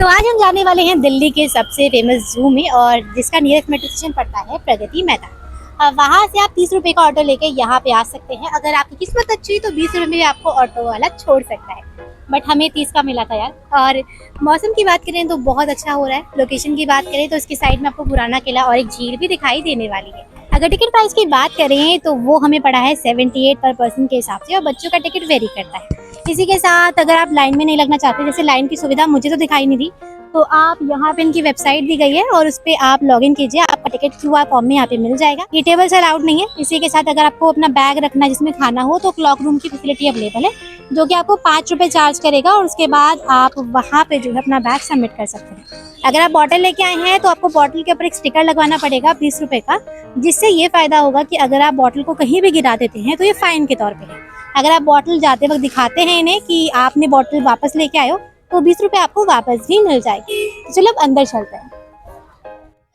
तो आज हम जाने वाले हैं दिल्ली के सबसे फेमस जू में, और जिसका नियरेस्ट मेट्रो स्टेशन पड़ता है प्रगति मैदान। वहाँ से आप 30 रुपये का ऑटो लेके यहाँ पे आ सकते हैं। अगर आपकी किस्मत अच्छी तो 20 रुपये में आपको ऑटो वाला छोड़ सकता है, बट हमें 30 का मिला था यार। और मौसम की बात करें तो बहुत अच्छा हो रहा है। लोकेशन की बात करें तो इसकी साइड में आपको पुराना किला और एक झील भी दिखाई देने वाली है। अगर टिकट प्राइस की बात करें तो वो हमें पड़ा है 78 पर पर्सन के हिसाब से, और बच्चों का टिकट वेरी करता है। इसी के साथ अगर आप लाइन में नहीं लगना चाहते, जैसे लाइन की सुविधा मुझे तो दिखाई नहीं दी, तो आप यहाँ पे इनकी वेबसाइट दी गई है और उस पर आप लॉगिन कीजिए, आपका टिकट क्यूआर फॉर्म में यहाँ पे मिल जाएगा। ये टेबल्स अलाउड नहीं है। इसी के साथ अगर आपको अपना बैग रखना जिसमें खाना हो तो क्लॉक रूम की फैसिलिटी अवेलेबल है, जो कि आपको 5 रुपये चार्ज करेगा, और उसके बाद आप वहाँ पे जो है अपना बैग सबमिट कर सकते हैं। अगर आप बॉटल लेके आए हैं तो आपको बॉटल के ऊपर एक स्टिकर लगवाना पड़ेगा 20 रुपये का, जिससे ये फायदा होगा कि अगर आप बॉटल को कहीं भी गिरा देते हैं तो ये फाइन के तौर पे है। अगर आप बॉटल जाते वक्त दिखाते हैं इन्हें कि आपने बॉटल वापस लेके आए हो तो 20 रुपये आपको वापस भी मिल जाएगी। तो चलो अब अंदर चलते हैं।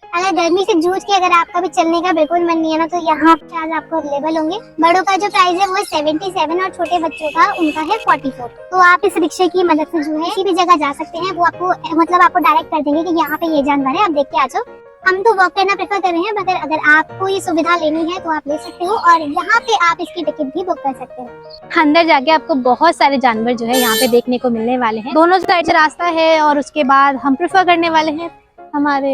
अगर गर्मी से जूझ के अगर आपका भी चलने का बिल्कुल मन नहीं है ना, तो यहाँ पे आज आपको अवेलेबल होंगे। बड़ों का जो प्राइस है वो है 77 और छोटे बच्चों का उनका है 44। तो आप इस रिक्शे की मदद से जो है किसी भी जगह जा सकते हैं। वो आपको आपको डायरेक्ट कर देंगे कि यहाँ पे ये जानवर है, आप देख के आ जाओ। हम तो वॉक करना प्रेफर कर रहे हैं, मगर अगर आपको ये सुविधा लेनी है तो आप ले सकते हो, और यहाँ पे आप इसकी टिकट भी बुक कर सकते हो। अंदर जाके आपको बहुत सारे जानवर जो है यहाँ पे देखने को मिलने वाले हैं। दोनों साइड से रास्ता है, और उसके बाद हम प्रेफर करने वाले हैं हमारे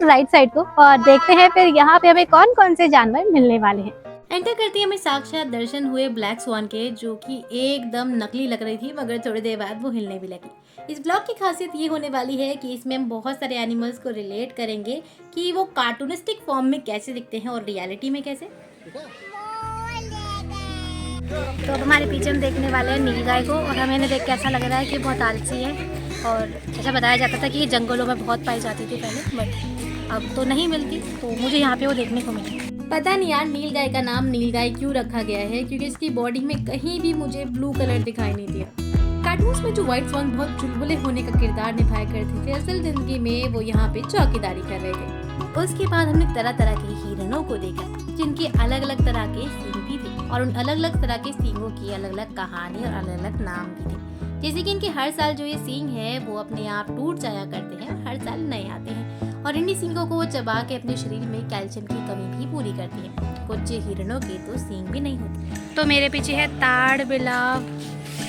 राइट साइड को, और देखते हैं फिर यहाँ पे हमें कौन कौन से जानवर मिलने वाले हैं। एंटर करते ही हमें साक्षात दर्शन हुए ब्लैक स्वान के, जो कि एकदम नकली लग रही थी, मगर थोड़ी देर बाद वो हिलने भी लगी। इस ब्लॉग की खासियत ये होने वाली है कि इसमें हम बहुत सारे एनिमल्स को रिलेट करेंगे कि वो कार्टूनिस्टिक फॉर्म में कैसे दिखते हैं और रियलिटी में कैसे। तो अब हमारे पीछे हम देखने वाले हैं नीलगाय को, और हमें इन्हें देख के ऐसा लग रहा है कि बहुत आलसी है। और ऐसा बताया जाता था कि ये जंगलों में बहुत पाई जाती थी पहले, बट अब तो नहीं मिलती, तो मुझे यहाँ पे वो देखने को मिली। पता नहीं यार नीलगाय का नाम नीलगाय क्यों रखा गया है, क्योंकि इसकी बॉडी में कहीं भी मुझे ब्लू कलर दिखाई नहीं दिया। कार्टून्स में जो व्हाइट स्वान बहुत चुलबुले होने का किरदार निभाया करते थे, असल जिंदगी में वो यहाँ पे चौकीदारी कर रहे थे। उसके बाद हमने तरह तरह के हिरणों को देखा, जिनके अलग अलग तरह के सींग भी थे, और उन अलग अलग तरह के सींगों की अलग अलग कहानी और अलग अलग नाम भी थे। जैसे कि इनके हर साल जो ये सींग है वो अपने आप टूट जाया करते हैं, हर साल नए आते हैं, और इन्हीं सींगों को वो चबा के अपने शरीर में कैल्शियम की कमी भी पूरी करती है। कुछ हिरणों के तो सींग भी नहीं होते। तो मेरे पीछे है ताड़ बिलाव।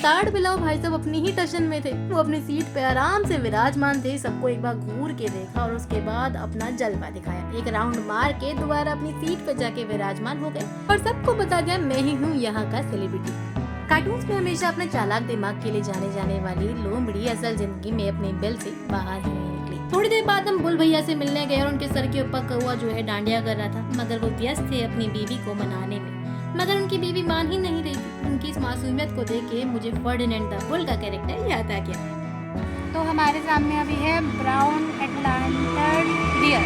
ताड़ बिलाव भाई साहब अपनी ही टशन में थे। वो अपनी सीट पे आराम से विराजमान थे। सबको एक बार घूर के देखा और उसके बाद अपना जलवा दिखाया। एक राउंड मार के दोबारा अपनी सीट पे जाके विराजमान हो गए, और सबको बता दिया मैं ही हूँ यहाँ का सेलिब्रिटी। कार्टून्स में हमेशा अपने चालाक दिमाग के लिए जाने वाली लोमड़ी असल जिंदगी में अपने बिल से बाहर ही नहीं निकली। थोड़ी देर बाद हम बुल भैया से मिलने गए, और उनके सर के ऊपर कौवा जो है डांडिया कर रहा था, मगर वो व्यस्त थे अपनी बीवी को मनाने में। मगर उनकी बीवी मान ही नहीं रही थी। उनकी इस मासूमियत को देख के मुझे फर्डिनेंड द बुल का कैरेक्टर याद आ गया। तो हमारे सामने अभी है ब्राउन एटलांटर डियर,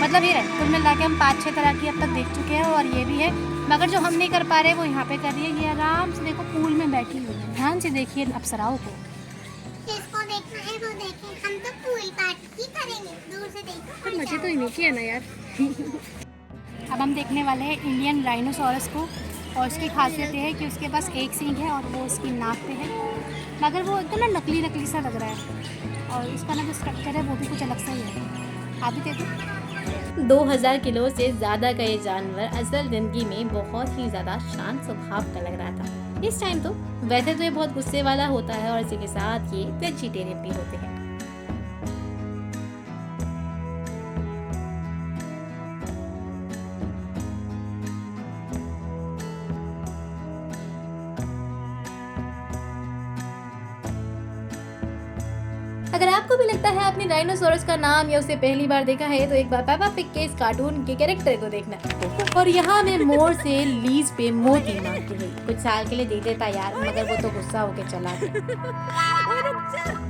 मतलब हिरन। कुल मिला के हम 5-6 तरह की अब तक देख चुके हैं, और ये भी है, मगर जो हम नहीं कर पा रहे वो यहाँ पे कर रही है। ये आराम से देखो पूल में बैठी हुई है। ध्यान से देखिए अप्सराओं को। जिसको देखना है वो देखे, हम तो पूल पार्टी करेंगे, दूर से देखो। पर मजे तो इन्हीं की है ना यार। अब हम देखने वाले हैं इंडियन राइनोसोरस को, और उसकी खासियत ये है कि उसके पास एक सींग है और वो उसकी नाक पे है, मगर वो एकदम ना नकली सा लग रहा है, और उसका ना जो स्ट्रक्चर है वो भी कुछ अलग सा ही है। आप भी देखो। 2000 किलो से ज्यादा का ये जानवर असल जिंदगी में बहुत ही ज्यादा शांत स्वभाव का लग रहा था इस टाइम तो। वैसे तो ये बहुत गुस्से वाला होता है, और इसी के साथ ये वेजिटेरियन भी होते हैं। अगर आपको भी लगता है आपने डायनासोरस का नाम या उसे पहली बार देखा है, तो एक बार पेपा पिग के इस कार्टून के कैरेक्टर को देखना। और यहाँ मैं मोर से लीज पे मोती मांगती हुई कुछ साल के लिए दे देता यार, मगर वो तो गुस्सा होके चला गया।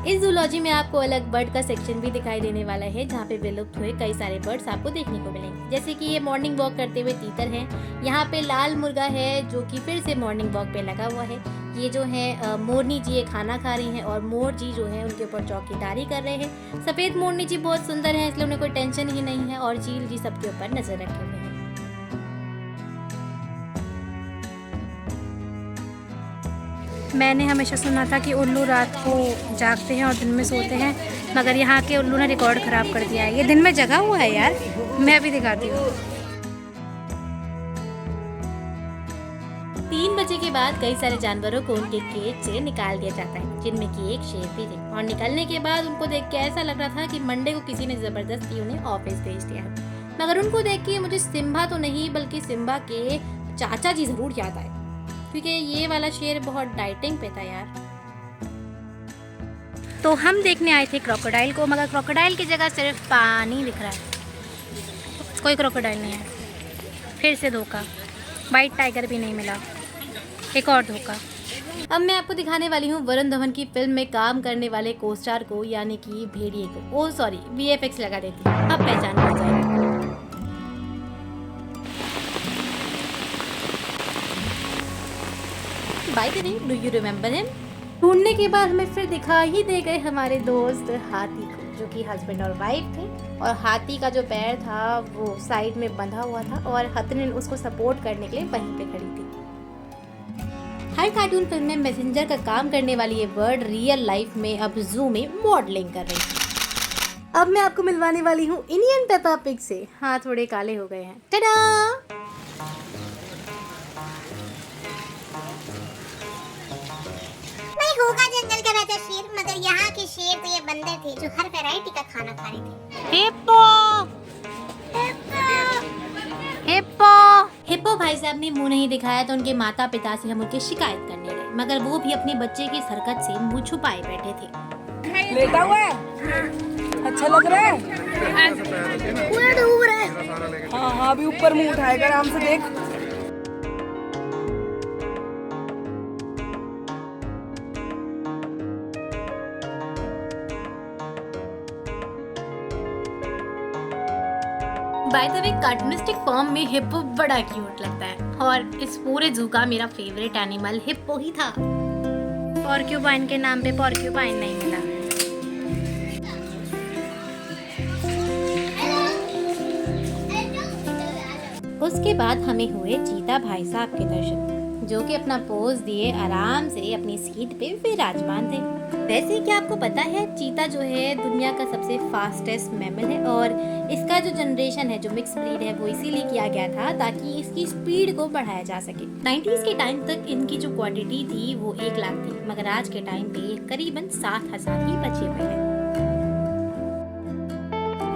इस जूलॉजी में आपको अलग बर्ड का सेक्शन भी दिखाई देने वाला है, जहाँ पे विलुप्त हुए कई सारे बर्ड्स आपको देखने को मिलेंगे। जैसे कि ये मॉर्निंग वॉक करते हुए तीतर है। यहाँ पे लाल मुर्गा है जो कि फिर से मॉर्निंग वॉक पे लगा हुआ है। ये जो है मोरनी जी ये खाना खा रही हैं, और मोर जी जो है उनके ऊपर चौकीदारी कर रहे हैं। सफेद मोरनी जी बहुत सुंदर है, इसलिए उन्हें कोई टेंशन ही नहीं है, और चील जी सबके ऊपर नजर रखे हुए हैं। मैंने हमेशा सुना था कि उल्लू रात को जागते हैं और दिन में सोते हैं, मगर यहाँ के उल्लू ने रिकॉर्ड ख़राब कर दिया है। ये दिन में जगा हुआ है यार, मैं अभी दिखाती हूँ। 3 बजे के बाद कई सारे जानवरों को उनके केज से निकाल दिया जाता है, जिनमें कि एक शेर भी थे। और निकलने के बाद उनको देख के ऐसा लग रहा था कि मंडे को किसी ने जबरदस्ती उन्हें ऑफिस भेज दिया है। मगर उनको देख के मुझे सिम्बा तो नहीं बल्कि सिम्बा के चाचा जी जरूर याद आए, क्योंकि ये वाला शेर बहुत डाइटिंग पे था यार। तो हम देखने आए थे क्रोकोडाइल को, मगर क्रोकोडाइल की जगह सिर्फ पानी दिख रहा है, कोई क्रोकोडाइल नहीं है। फिर से धोखा, वाइट टाइगर भी नहीं मिला, एक और धोखा। अब मैं आपको दिखाने वाली हूँ वरुण धवन की फिल्म में काम करने वाले कोस्टार को, यानी कि भेड़िए को। ओह सॉरी, VFX लगा देती हूँ, अब पहचान हो जाएगा। By the way, do you remember him? ढूंढने के बाद हमें फिर दिखा ही दे गए हमारे दोस्त हाथी को, जो कि हस्बैंड और वाइफ थे। और हाथी का जो पैर था वो साइड में बंधा हुआ था और हथनी उसको सपोर्ट करने के लिए वहीं पे खड़ी थी। हर कार्टून फिल्म में मैसेंजर का काम करने वाली ये बर्ड रियल लाइफ में अब जू में मॉडलिंग कर रही थी। अब मैं आपको मिलवाने वाली हूँ इंडियन पेपा पिग से। हाँ, थोड़े काले हो गए हैं। टाडा! होगा जंगल का राजा शेर, मगर यहाँ के शेर तो ये बंदर थे जो हर वैरायटी का खाना खा रहे थे। हिप्पो! हिप्पो! हिप्पो भाई साहब ने मुंह नहीं दिखाया तो उनके माता पिता से हम उनकी शिकायत करने लगे, मगर वो भी अपने बच्चे की हरकत से मुंह छुपाए बैठे थे। लेटा हुआ है? अच्छा लग रहा है? पूरा डूब रहा है। हाँ हाँ, अभी ऊपर मुंह उठाएगा, आराम से देख। By the way, cartoonistic form में हिप्पो बड़ा क्यूट लगता है, और इस पूरे जू का मेरा फेवरेट एनिमल हिप्पो ही था। पॉर्क्यूपाइन के नाम पे पॉर्क्यूपाइन नहीं मिला। उसके बाद हमें हुए चीता भाई साहब के दर्शन, जो कि अपना पोज दिए आराम से अपनी सीट पे विराजमान थे। वैसे क्या आपको पता है, चीता जो है दुनिया का सबसे फास्टेस्ट मैमल है, और इसका जो जनरेशन है, जो मिक्स ब्रीड है, वो इसीलिए किया गया था ताकि इसकी स्पीड को बढ़ाया जा सके। 90s के टाइम तक इनकी जो क्वांटिटी थी वो 1 लाख थी, मगर आज के टाइम पे करीबन 7,000 ही बचे हुए हैं।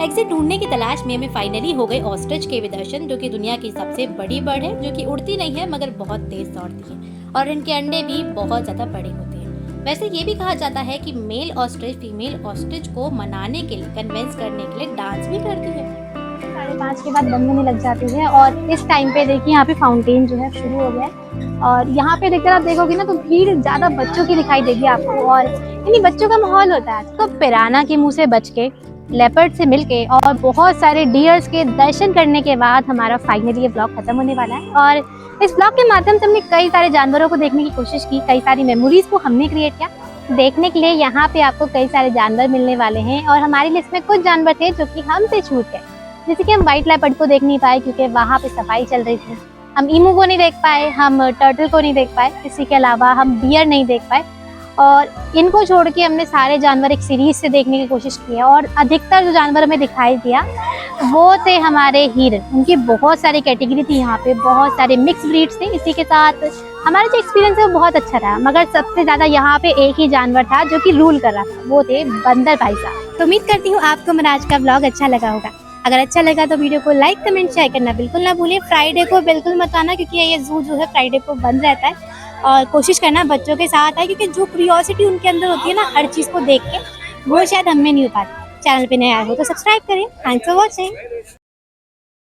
एग्जिट ढूंढने की तलाश में हमें फाइनली हो गए ऑस्ट्रिच के भी दर्शन, जो कि दुनिया की सबसे बड़ी बर्ड है, जो कि उड़ती नहीं है मगर बहुत तेज दौड़ती है, और इनके अंडे भी बहुत ज्यादा बड़े होते हैं। वैसे ये भी कहा जाता है कि मेल ऑस्ट्रिच फीमेल ऑस्ट्रिच को मनाने के लिए, कन्विंस करने के लिए डांस भी करती है। 5:30 के बाद बंद होने लग जाती है, और इस टाइम पे देखिए यहाँ पे फाउंटेन जो है शुरू हो गया है, और यहाँ पे देखकर आप देखोगे ना तो भीड़ ज्यादा बच्चों की दिखाई देगी आपको, और इन्हीं बच्चों का माहौल होता है। तो पिराना के मुंह से बच के, लेपर्ड से मिलके और बहुत सारे डियर्स के दर्शन करने के बाद हमारा फाइनली ये ब्लॉग खत्म होने वाला है। और इस ब्लॉग के माध्यम से हमने कई सारे जानवरों को देखने की कोशिश की, कई सारी मेमोरीज को हमने क्रिएट किया। देखने के लिए यहाँ पे आपको कई सारे जानवर मिलने वाले हैं, और हमारी लिस्ट में कुछ जानवर थे जो कि हमसे छूट गए, जैसे कि हम व्हाइट लेपर्ड को देख नहीं पाए क्योंकि वहाँ पे सफाई चल रही थी, हम ईमू को नहीं देख पाए, हम टर्टल को नहीं देख पाए, इसी के अलावा हम डियर नहीं देख पाए, और इनको छोड़ के हमने सारे जानवर एक सीरीज से देखने की कोशिश की है। और अधिकतर जो जानवर हमें दिखाई दिया वो थे हमारे हिरन, उनकी बहुत सारी कैटेगरी थी, यहाँ पे बहुत सारे मिक्स ब्रीड्स थे। इसी के साथ हमारा जो एक्सपीरियंस है वो बहुत अच्छा रहा, मगर सबसे ज़्यादा यहाँ पे एक ही जानवर था जो कि रूल कर रहा था, वो थे बंदर भाई साहब। तो उम्मीद करती हूँ आपको मेरा आज का ब्लॉग अच्छा लगा होगा। अगर अच्छा लगा तो वीडियो को लाइक, कमेंट, शेयर करना बिल्कुल ना भूलें। फ्राइडे को बिल्कुल मत आना, क्योंकि ये जू जो है फ्राइडे को बंद रहता है, और कोशिश करना बच्चों के साथ है, क्योंकि जो क्यूरियोसिटी उनके अंदर होती है ना हर चीज़ को देख के, वो शायद हमें नहीं हो पाती। चैनल पे नया हो तो सब्सक्राइब करें। Thanks for watching.